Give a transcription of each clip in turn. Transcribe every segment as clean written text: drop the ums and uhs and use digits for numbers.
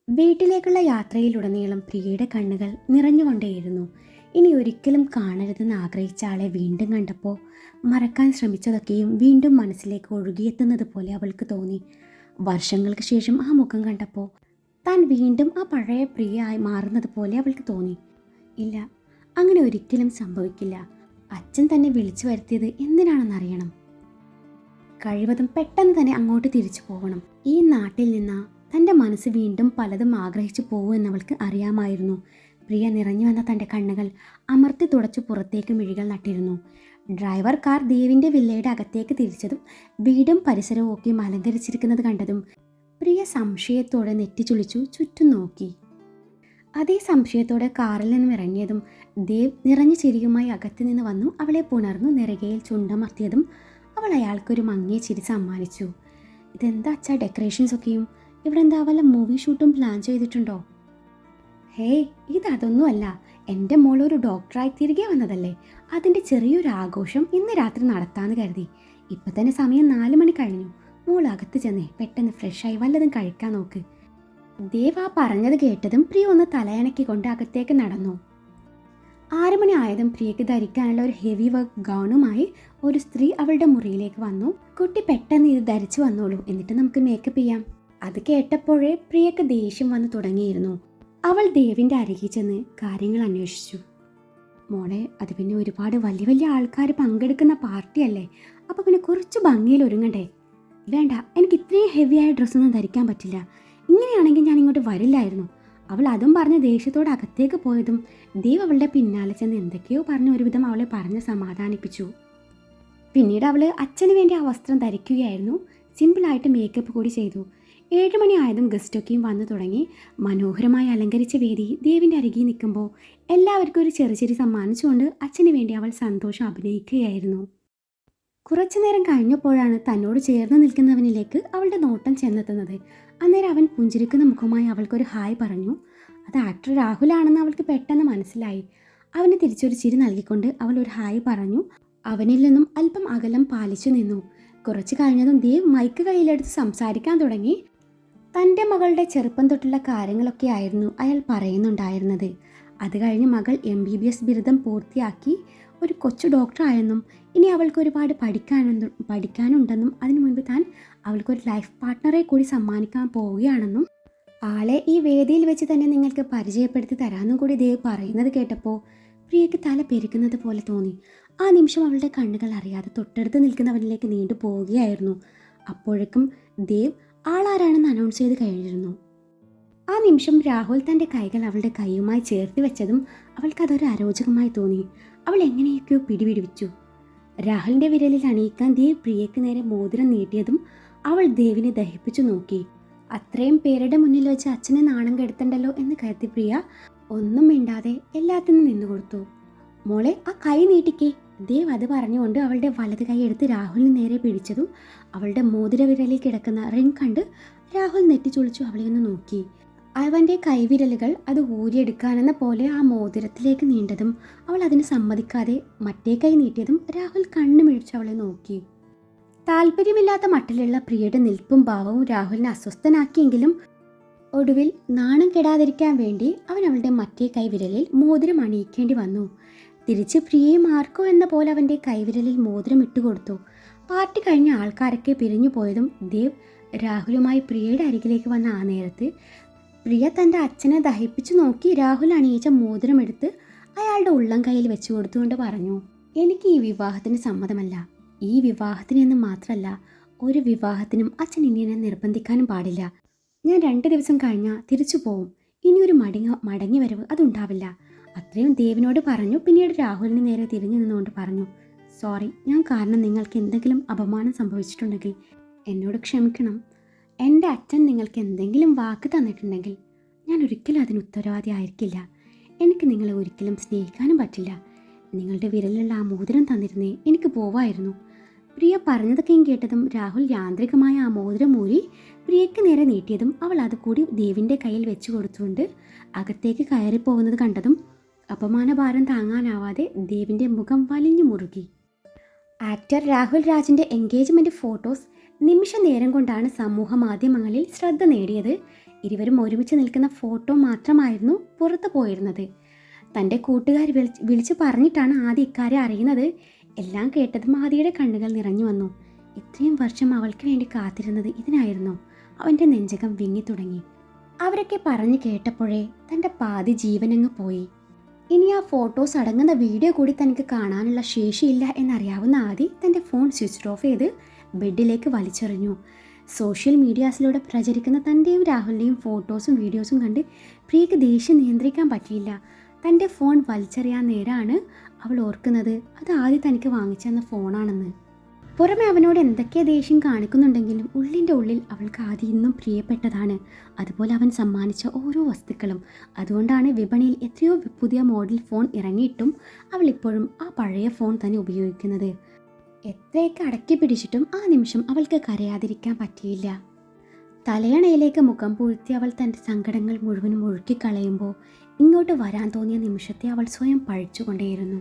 വീട്ടിലേക്കുള്ള യാത്രയിലുടനീളം പ്രിയയുടെ കണ്ണുകൾ നിറഞ്ഞുകൊണ്ടേയിരുന്നു. ഇനി ഒരിക്കലും കാണരുതെന്ന് ആഗ്രഹിച്ച ആളെ വീണ്ടും കണ്ടപ്പോൾ മറക്കാൻ ശ്രമിച്ചതൊക്കെയും വീണ്ടും മനസ്സിലേക്ക് ഒഴുകിയെത്തുന്നത് പോലെ അവൾക്ക് തോന്നി. വർഷങ്ങൾക്ക് ശേഷം ആ മുഖം കണ്ടപ്പോൾ താൻ വീണ്ടും ആ പഴയ പ്രിയ ആയി മാറുന്നത് പോലെ അവൾക്ക് തോന്നി. ഇല്ല, അങ്ങനെ ഒരിക്കലും സംഭവിക്കില്ല. അച്ഛൻ തന്നെ വിളിച്ചു വരുത്തിയത് എന്തിനാണെന്നറിയണം. കഴിവതും പെട്ടെന്ന് തന്നെ അങ്ങോട്ട് തിരിച്ചു പോകണം. ഈ നാട്ടിൽ നിന്ന് തൻ്റെ മനസ്സ് വീണ്ടും പലതും ആഗ്രഹിച്ചു പോകുമെന്നവൾക്ക് അറിയാമായിരുന്നു. പ്രിയ നിറഞ്ഞു വന്ന തൻ്റെ കണ്ണുകൾ അമർത്തി തുടച്ചു പുറത്തേക്ക് മിഴികൾ നട്ടിരുന്നു. ഡ്രൈവർ കാർ ദേവിൻ്റെ വില്ലയുടെ അകത്തേക്ക് തിരിച്ചതും വീടും പരിസരവും ഒക്കെ അലങ്കരിച്ചിരിക്കുന്നത് കണ്ടതും പ്രിയ സംശയത്തോടെ നെറ്റിച്ചുളിച്ചു ചുറ്റും നോക്കി. അതേ സംശയത്തോടെ കാറിൽ നിന്നും ഇറങ്ങിയതും ദേവ് നിറഞ്ഞു ചിരിയുമായി അകത്തു നിന്ന് വന്നു അവളെ പുണർന്നു നെറുകയിൽ ചുണ്ടമർത്തിയതും അവൾ അയാൾക്കൊരു മങ്ങിയ ചിരി സമ്മാനിച്ചു. ഇതെന്താ അച്ഛാ ഡെക്കറേഷൻസ് ഒക്കെയും? ഇവിടെ എന്താ വല്ല മൂവി ഷൂട്ടും പ്ലാൻ ചെയ്തിട്ടുണ്ടോ? ഹേയ്, ഇതൊന്നുമല്ല. എൻ്റെ മോൾ ഒരു ഡോക്ടറായി തിരികെ വന്നതല്ലേ, അതിൻ്റെ ചെറിയൊരു ആഘോഷം ഇന്ന് രാത്രി നടത്താമെന്ന് കരുതി. ഇപ്പം തന്നെ സമയം 4 മണി കഴിഞ്ഞു. മോൾ അകത്ത് ചെന്നേ പെട്ടെന്ന് ഫ്രഷായി വല്ലതും കഴിക്കാൻ നോക്ക്. ദേവ് ആ പറഞ്ഞത് കേട്ടതും പ്രിയ ഒന്ന് തലയണക്കിക്കൊണ്ട് അകത്തേക്ക് നടന്നു. 6 മണി ആയതും പ്രിയക്ക് ധരിക്കാനുള്ള ഒരു ഹെവി വർക്ക് ഗൗണുമായി ഒരു സ്ത്രീ അവളുടെ മുറിയിലേക്ക് വന്നു. കുട്ടി പെട്ടെന്ന് ഇത് ധരിച്ചു വന്നോളൂ, എന്നിട്ട് നമുക്ക് മേക്കപ്പ് ചെയ്യാം. അത് കേട്ടപ്പോഴേ പ്രിയക്ക് ദേഷ്യം വന്നു തുടങ്ങിയിരുന്നു. അവൾ ദേവിൻ്റെ അരികിൽ ചെന്ന് കാര്യങ്ങൾ അന്വേഷിച്ചു. മോളെ, അത് പിന്നെ ഒരുപാട് വലിയ വലിയ ആൾക്കാർ പങ്കെടുക്കുന്ന പാർട്ടിയല്ലേ, അപ്പോൾ പിന്നെ കുറച്ച് ഭംഗിയിൽ ഒരുങ്ങണ്ടേ? വേണ്ട, എനിക്ക് ഇത്രയും ഹെവിയായ ഡ്രസ്സൊന്നും ധരിക്കാൻ പറ്റില്ല. ഇങ്ങനെയാണെങ്കിൽ ഞാൻ ഇങ്ങോട്ട് വരില്ലായിരുന്നു. അവൾ അതും പറഞ്ഞ് ദേഷ്യത്തോടെ അകത്തേക്ക് പോയതും ദേവ് അവളുടെ പിന്നാലെ ചെന്ന് എന്തൊക്കെയോ പറഞ്ഞ് ഒരുവിധം അവളെ പറഞ്ഞ് സമാധാനിപ്പിച്ചു. പിന്നീട് അവൾ അച്ഛന് വേണ്ടി ആ വസ്ത്രം ധരിക്കുകയായിരുന്നു. സിമ്പിളായിട്ട് മേക്കപ്പ് കൂടി ചെയ്തു. 7 മണി ആയതും ഗസ്റ്റൊക്കെയും വന്നു തുടങ്ങി. മനോഹരമായി അലങ്കരിച്ച വേദി ദേവിൻ്റെ അരികിൽ നിൽക്കുമ്പോൾ എല്ലാവർക്കും ഒരു ചെറുചെറി സമ്മാനിച്ചുകൊണ്ട് അച്ഛന് വേണ്ടി അവൾ സന്തോഷം അഭിനയിക്കുകയായിരുന്നു. കുറച്ചു നേരം കഴിഞ്ഞപ്പോഴാണ് തന്നോട് ചേർന്ന് നിൽക്കുന്നവനിലേക്ക് അവളുടെ നോട്ടം ചെന്നെത്തുന്നത്. അന്നേരം അവൻ പുഞ്ചിരിക്കുന്ന മുഖമായി അവൾക്കൊരു ഹായ് പറഞ്ഞു. അത് ആക്ടർ രാഹുലാണെന്ന് അവൾക്ക് പെട്ടെന്ന് മനസ്സിലായി. അവന് തിരിച്ചൊരു ചിരി നൽകിക്കൊണ്ട് അവൾ ഒരു ഹായ് പറഞ്ഞു. അവനിൽ നിന്നും അല്പം അകലം പാലിച്ചു നിന്നു. കുറച്ചു കഴിഞ്ഞതും ദേവ് മൈക്ക് കയ്യിലെടുത്ത് സംസാരിക്കാൻ തുടങ്ങി. തൻ്റെ മകളുടെ ചെറുപ്പം തൊട്ടുള്ള കാര്യങ്ങളൊക്കെ ആയിരുന്നു അയാൾ പറയുന്നുണ്ടായിരുന്നത്. അത് കഴിഞ്ഞ് മകൾ MBBS ബിരുദം പൂർത്തിയാക്കി ഒരു കൊച്ചു ഡോക്ടറായെന്നും ഇനി അവൾക്ക് ഒരുപാട് പഠിക്കാനുണ്ടെന്നും അതിനു മുൻപ് താൻ അവൾക്കൊരു ലൈഫ് പാർട്ട്ണറെ കൂടി സമ്മാനിക്കാൻ പോവുകയാണെന്നും ആളെ ഈ വേദിയിൽ വെച്ച് തന്നെ നിങ്ങൾക്ക് പരിചയപ്പെടുത്തി തരാമെന്നും കൂടി ദേവ് പറയുന്നത് കേട്ടപ്പോൾ പ്രിയയ്ക്ക് തല പെരുക്കുന്നത് പോലെ തോന്നി. ആ നിമിഷം അവളുടെ കണ്ണുകൾ അറിയാതെ തൊട്ടടുത്ത് നിൽക്കുന്നവനിലേക്ക് നീണ്ടു പോവുകയായിരുന്നു. അപ്പോഴേക്കും ദേവ് ആളാരാണെന്ന് അനൗൺസ് ചെയ്ത് കഴിഞ്ഞിരുന്നു. ആ നിമിഷം രാഹുൽ തൻ്റെ കൈകൾ അവളുടെ കൈയുമായി ചേർത്ത് വെച്ചതും അവൾക്കതൊരു അരോചകമായി തോന്നി. അവൾ എങ്ങനെയൊക്കെയോ പിടിപിടിച്ചു. രാഹുലിൻ്റെ വിരലിൽ അണിയിക്കാൻ ദേവ് പ്രിയയ്ക്ക് നേരെ മോതിരം നീട്ടിയതും അവൾ ദേവിനെ ദഹിപ്പിച്ചു നോക്കി. അത്രയും പേരുടെ മുന്നിൽ വെച്ച് അച്ഛനെ നാണം കെടുത്തണ്ടല്ലോ എന്ന് കരുതി പ്രിയ ഒന്നും മിണ്ടാതെ എല്ലാത്തിനും നിന്നുകൊടുത്തു. മോളെ, ആ കൈ നീട്ടിക്കേ. ദേവ് അത് പറഞ്ഞുകൊണ്ട് അവളുടെ വലത് കൈ എടുത്ത് രാഹുലിന് നേരെ പിടിച്ചതും അവളുടെ മോതിര വിരലിൽ കിടക്കുന്ന റിംഗ് കണ്ട് രാഹുൽ നെറ്റിച്ചുളിച്ചു അവളെ ഒന്ന് നോക്കി. അവൻ്റെ കൈവിരലുകൾ അത് ഊരിയെടുക്കാനെന്ന പോലെ ആ മോതിരത്തിലേക്ക് നീണ്ടതും അവൾ അതിന് സമ്മതിക്കാതെ മറ്റേ കൈ നീട്ടിയതും രാഹുൽ കണ്ണുമിഴിച്ച് അവളെ നോക്കി. താല്പര്യമില്ലാത്ത മട്ടിലുള്ള പ്രിയയുടെ നിൽപ്പും ഭാവവും രാഹുലിനെ അസ്വസ്ഥനാക്കിയെങ്കിലും ഒടുവിൽ നാണം കെടാതിരിക്കാൻ വേണ്ടി അവൻ അവളുടെ മറ്റേ കൈവിരലിൽ മോതിരം അണിയിക്കേണ്ടി വന്നു. തിരിച്ച് പ്രിയയും ആർക്കോ എന്ന പോലെ അവൻ്റെ കൈവിരലിൽ മോതിരം ഇട്ടുകൊടുത്തു. പാർട്ടി കഴിഞ്ഞ ആൾക്കാരൊക്കെ പിരിഞ്ഞു പോയതും ദേവ് രാഹുലുമായി പ്രിയയുടെ അരികിലേക്ക് വന്ന ആ നേരത്ത് പ്രിയ തൻ്റെ അച്ഛനെ ദഹിപ്പിച്ചു നോക്കി രാഹുൽ അണിയിച്ച മോതിരം എടുത്ത് അയാളുടെ ഉള്ളം കയ്യിൽ വെച്ചു കൊടുത്തുകൊണ്ട് പറഞ്ഞു, എനിക്ക് ഈ വിവാഹത്തിന് സമ്മതമല്ല. ഈ വിവാഹത്തിന് എന്ന് മാത്രമല്ല, ഒരു വിവാഹത്തിനും അച്ഛൻ ഇനി എന്നെ നിർബന്ധിക്കാനും പാടില്ല. ഞാൻ 2 ദിവസം കഴിഞ്ഞാൽ തിരിച്ചു പോവും. ഇനിയൊരു മടങ്ങി വരവ് അതുണ്ടാവില്ല. അത്രയും ദേവിനോട് പറഞ്ഞു. പിന്നീട് രാഹുലിന് നേരെ തിരിഞ്ഞു നിന്നുകൊണ്ട് പറഞ്ഞു, സോറി, ഞാൻ കാരണം നിങ്ങൾക്ക് എന്തെങ്കിലും അപമാനം സംഭവിച്ചിട്ടുണ്ടെങ്കിൽ എന്നോട് ക്ഷമിക്കണം. എൻ്റെ അച്ഛൻ നിങ്ങൾക്ക് എന്തെങ്കിലും വാക്ക് തന്നിട്ടുണ്ടെങ്കിൽ ഞാൻ ഒരിക്കലും അതിന് ഉത്തരവാദി ആയിരിക്കില്ല. എനിക്ക് നിങ്ങളെ ഒരിക്കലും സ്നേഹിക്കാനും പറ്റില്ല. നിങ്ങളുടെ വിരലിലുള്ള ആ മോതിരം തന്നിരുന്നേ എനിക്ക് പോവായിരുന്നു. പ്രിയ പറഞ്ഞതൊക്കെയും കേട്ടതും രാഹുൽ യാന്ത്രികമായ ആ മോതിരം ഊരി പ്രിയയ്ക്ക് നേരെ നീട്ടിയതും അവൾ അതുകൂടി ദേവിൻ്റെ കയ്യിൽ വെച്ച് കൊടുത്തുകൊണ്ട് അകത്തേക്ക് കയറിപ്പോകുന്നത് കണ്ടതും അപമാനഭാരം താങ്ങാനാവാതെ ദേവിൻ്റെ മുഖം വലിഞ്ഞു മുറുകി. ആക്ടർ രാഹുൽ രാജിൻ്റെ എൻഗേജ്മെൻറ്റ് ഫോട്ടോസ് നിമിഷ നേരം കൊണ്ടാണ് സമൂഹ മാധ്യമങ്ങളിൽ ശ്രദ്ധ നേടിയത്. ഇരുവരും ഒരുമിച്ച് നിൽക്കുന്ന ഫോട്ടോ മാത്രമായിരുന്നു പുറത്തു പോയിരുന്നത്. തൻ്റെ കൂട്ടുകാർ വിളിച്ചു പറഞ്ഞിട്ടാണ് ആദ്യ ഇക്കാര്യം അറിയുന്നത്. എല്ലാം കേട്ടതും ആദിയുടെ കണ്ണുകൾ നിറഞ്ഞു വന്നു. ഇത്രയും വർഷം അവൾക്ക് വേണ്ടി കാത്തിരുന്നത് ഇതിനായിരുന്നു. അവൻ്റെ നെഞ്ചകം വിങ്ങി തുടങ്ങി. അവരൊക്കെ പറഞ്ഞു കേട്ടപ്പോഴേ തൻ്റെ പാതി ജീവനങ്ങ് പോയി. ഇനി ആ ഫോട്ടോസ് അടങ്ങുന്ന വീഡിയോ കൂടി തനിക്ക് കാണാനുള്ള ശേഷിയില്ല എന്നറിയാവുന്ന ആദി തൻ്റെ ഫോൺ സ്വിച്ച് ഓഫ് ചെയ്ത് ബെഡിലേക്ക് വലിച്ചെറിഞ്ഞു. സോഷ്യൽ മീഡിയാസിലൂടെ പ്രചരിക്കുന്ന തൻ്റെയും രാഹുലിൻ്റെയും ഫോട്ടോസും വീഡിയോസും കണ്ട് പ്രിയക്ക് ദേഷ്യം നിയന്ത്രിക്കാൻ പറ്റിയില്ല. തൻ്റെ ഫോൺ വലിച്ചെറിയാൻ നേരമാണ് അവൾ ഓർക്കുന്നത് അത് ആദ്യം തനിക്ക് വാങ്ങിച്ചെന്ന ഫോണാണെന്ന്. പുറമെ അവനോട് എന്തൊക്കെ ദേഷ്യം കാണിക്കുന്നുണ്ടെങ്കിലും ഉള്ളിൻ്റെ ഉള്ളിൽ അവൾക്ക് ആദ്യം ഇന്നും പ്രിയപ്പെട്ടതാണ്. അതുപോലെ അവൻ സമ്മാനിച്ച ഓരോ വസ്തുക്കളും. അതുകൊണ്ടാണ് വിപണിയിൽ എത്രയോ പുതിയ മോഡൽ ഫോൺ ഇറങ്ങിയിട്ടും അവൾ ഇപ്പോഴും ആ പഴയ ഫോൺ തന്നെ ഉപയോഗിക്കുന്നത്. എത്രയൊക്കെ അടക്കി പിടിച്ചിട്ടും ആ നിമിഷം അവൾക്ക് കരയാതിരിക്കാൻ പറ്റിയില്ല. തലയണയിലേക്ക് മുഖം പൂഴ്ത്തി അവൾ തൻ്റെ സങ്കടങ്ങൾ മുഴുവനും ഒഴുക്കിക്കളയുമ്പോൾ ഇങ്ങോട്ട് വരാൻ തോന്നിയ നിമിഷത്തെ അവൾ സ്വയം പഴിച്ചുകൊണ്ടേയിരുന്നു.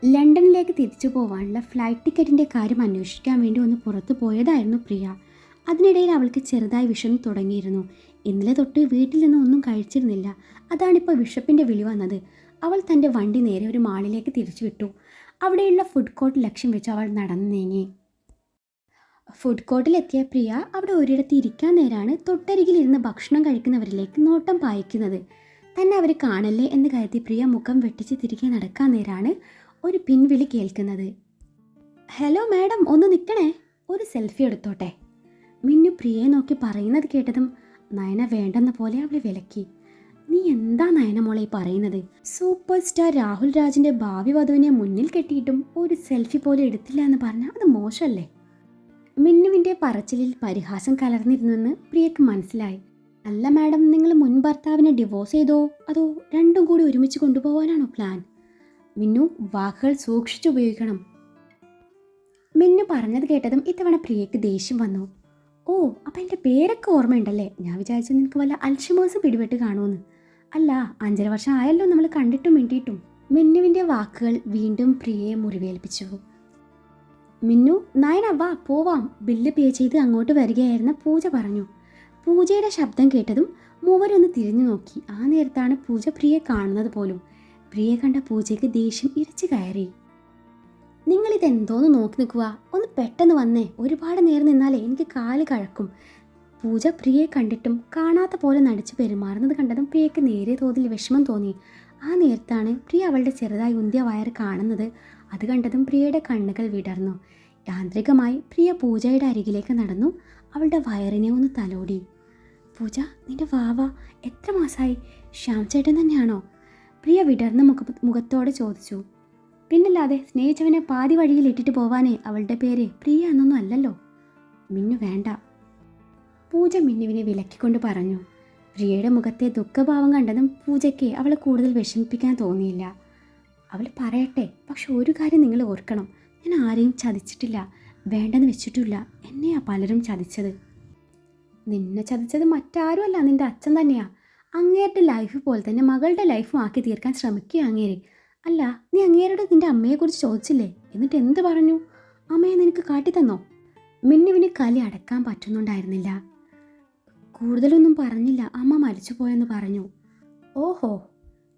ലണ്ടനിലേക്ക് തിരിച്ചു പോകാനുള്ള ഫ്ലൈറ്റ് ടിക്കറ്റിൻ്റെ കാര്യം അന്വേഷിക്കാൻ വേണ്ടി ഒന്ന് പുറത്തു പോയതായിരുന്നു പ്രിയ. അതിനിടയിൽ അവൾക്ക് ചെറുതായി വിശന്നു തുടങ്ങിയിരുന്നു. ഇന്നലെ തൊട്ട് വീട്ടിൽ നിന്ന് ഒന്നും കഴിച്ചിരുന്നില്ല. അതാണിപ്പോൾ വിശപ്പിൻ്റെ വിളി വന്നത്. അവൾ തൻ്റെ വണ്ടി നേരെ ഒരു മാളിലേക്ക് തിരിച്ചു വിട്ടു. അവിടെയുള്ള ഫുഡ് കോർട്ട് ലക്ഷ്യം വെച്ച് അവൾ നടന്നു നീങ്ങി. ഫുഡ് കോർട്ടിലെത്തിയ പ്രിയ അവിടെ ഒരിടത്ത് ഇരിക്കാൻ നേരാണ് തൊട്ടരികിലിരുന്ന് ഭക്ഷണം കഴിക്കുന്നവരിലേക്ക് നോട്ടം പായിക്കുന്നത്. തന്നെ അവർ കാണല്ലേ എന്ന് കരുതി പ്രിയ മുഖം വെട്ടിച്ച് തിരികെ നടക്കാൻ നേരാണ് ഒരു പിൻവിളി കേൾക്കുന്നത്. ഹലോ മാഡം, ഒന്ന് നിൽക്കണേ, ഒരു സെൽഫി എടുത്തോട്ടെ. മിന്നു പ്രിയയെ നോക്കി പറയുന്നത് കേട്ടതും നയന വേണ്ടെന്ന പോലെ അവളെ വിലക്കി. നീ എന്താ നയന മോളെ പറയുന്നത്? സൂപ്പർ സ്റ്റാർ രാഹുൽ രാജിൻ്റെ ഭാവി വധുവിനെ മുന്നിൽ കെട്ടിയിട്ടും ഒരു സെൽഫി പോലും എടുത്തില്ല എന്ന് പറഞ്ഞാൽ അത് മോശമല്ലേ? മിന്നുവിൻ്റെ പറച്ചിലിൽ പരിഹാസം കലർന്നിരുന്നെന്ന് പ്രിയക്ക് മനസ്സിലായി. അല്ല മാഡം, നിങ്ങൾ മുൻ ഭർത്താവിനെ ഡിവോഴ്സ് ചെയ്തോ അതോ രണ്ടും കൂടി ഒരുമിച്ച് കൊണ്ടുപോകാനാണോ പ്ലാൻ? മിന്നു, വാക്കുകൾ സൂക്ഷിച്ചുപയോഗിക്കണം. മിന്നു പറഞ്ഞത് കേട്ടതും ഇത്തവണ പ്രിയക്ക് ദേഷ്യം വന്നു. ഓ, അപ്പം എൻ്റെ പേരൊക്കെ ഓർമ്മയുണ്ടല്ലേ? ഞാൻ വിചാരിച്ചു നിനക്ക് വല്ല അൽഷിമേഴ്സ് പിടിപെട്ട് കാണുമെന്ന്. അല്ല, 5.5 വർഷം ആയല്ലോ നമ്മൾ കണ്ടിട്ടും മിണ്ടിയിട്ടും. മിന്നുവിൻ്റെ വാക്കുകൾ വീണ്ടും പ്രിയയെ മുറിവേൽപ്പിച്ചു. മിന്നു, നയന വാ പോവാം, ബില്ല് പേ ചെയ്ത് അങ്ങോട്ട് വരികയായിരുന്ന പൂജ പറഞ്ഞു. പൂജയുടെ ശബ്ദം കേട്ടതും മൂവരൊന്ന് തിരിഞ്ഞു നോക്കി. ആ നേരത്താണ് പൂജ പ്രിയയെ കാണുന്നത് പോലും. പ്രിയ കണ്ട പൂജയ്ക്ക് ദേഷ്യം ഇരച്ചു കയറി. നിങ്ങളിതെന്തോന്ന് നോക്കി നിൽക്കുക? ഒന്ന് പെട്ടെന്ന് വന്നേ, ഒരുപാട് നേരം നിന്നാലേ എനിക്ക് കാല് കഴക്കും. പൂജ പ്രിയയെ കണ്ടിട്ടും കാണാത്ത പോലെ നടിച്ചു പെരുമാറുന്നത് കണ്ടതും പ്രിയയ്ക്ക് നേരിയ തോതിൽ വിഷമം തോന്നി. ആ നേരത്താണ് പ്രിയ അവളുടെ ചെറുതായി ഉന്തിയ വയറ് കാണുന്നത്. അത് കണ്ടതും പ്രിയയുടെ കണ്ണുകൾ വിടർന്നു. യാന്ത്രികമായി പ്രിയ പൂജയുടെ അരികിലേക്ക് നടന്നു. അവളുടെ വയറിനെ ഒന്ന് തലോടി. പൂജ, നിന്റെ വാവ എത്ര മാസമായി? ശ്യാം ചേട്ടൻ തന്നെയാണോ? പ്രിയ വിടർന്ന മുഖത്തോടെ ചോദിച്ചു. പിന്നല്ലാതെ, സ്നേഹിച്ചവനെ പാതി വഴിയിൽ ഇട്ടിട്ട് പോവാനേ അവളുടെ പേര് പ്രിയ എന്നൊന്നും അല്ലല്ലോ. മിന്നു വേണ്ട, പൂജ മിന്നുവിനെ വിലക്കിക്കൊണ്ട് പറഞ്ഞു. പ്രിയയുടെ മുഖത്തെ ദുഃഖഭാവം കണ്ടതും പൂജയ്ക്ക് അവളെ കൂടുതൽ വിഷമിപ്പിക്കാൻ തോന്നിയില്ല. അവൾ പറയട്ടെ, പക്ഷെ ഒരു കാര്യം നിങ്ങൾ ഓർക്കണം, ഞാൻ ആരെയും ചതിച്ചിട്ടില്ല, വേണ്ടെന്ന് വെച്ചിട്ടില്ല. എന്നെയാ പലരും ചതിച്ചത്. നിന്നെ ചതിച്ചത് മറ്റാരുമല്ല, നിന്റെ അച്ഛൻ തന്നെയാ. അങ്ങേരുടെ ലൈഫ് പോലെ തന്നെ മകളുടെ ലൈഫും ആക്കി തീർക്കാൻ ശ്രമിക്കുക അങ്ങേര്. അല്ല, നീ അങ്ങേരോട് നിന്റെ അമ്മയെക്കുറിച്ച് ചോദിച്ചില്ലേ? എന്നിട്ട് എന്ത് പറഞ്ഞു? അമ്മയെ നിനക്ക് കാട്ടിത്തന്നോ? മിന്നുവിന് കലി അടക്കാൻ പറ്റുന്നുണ്ടായിരുന്നില്ല. കൂടുതലൊന്നും പറഞ്ഞില്ല, അമ്മ മരിച്ചു പോയെന്ന് പറഞ്ഞു. ഓഹോ,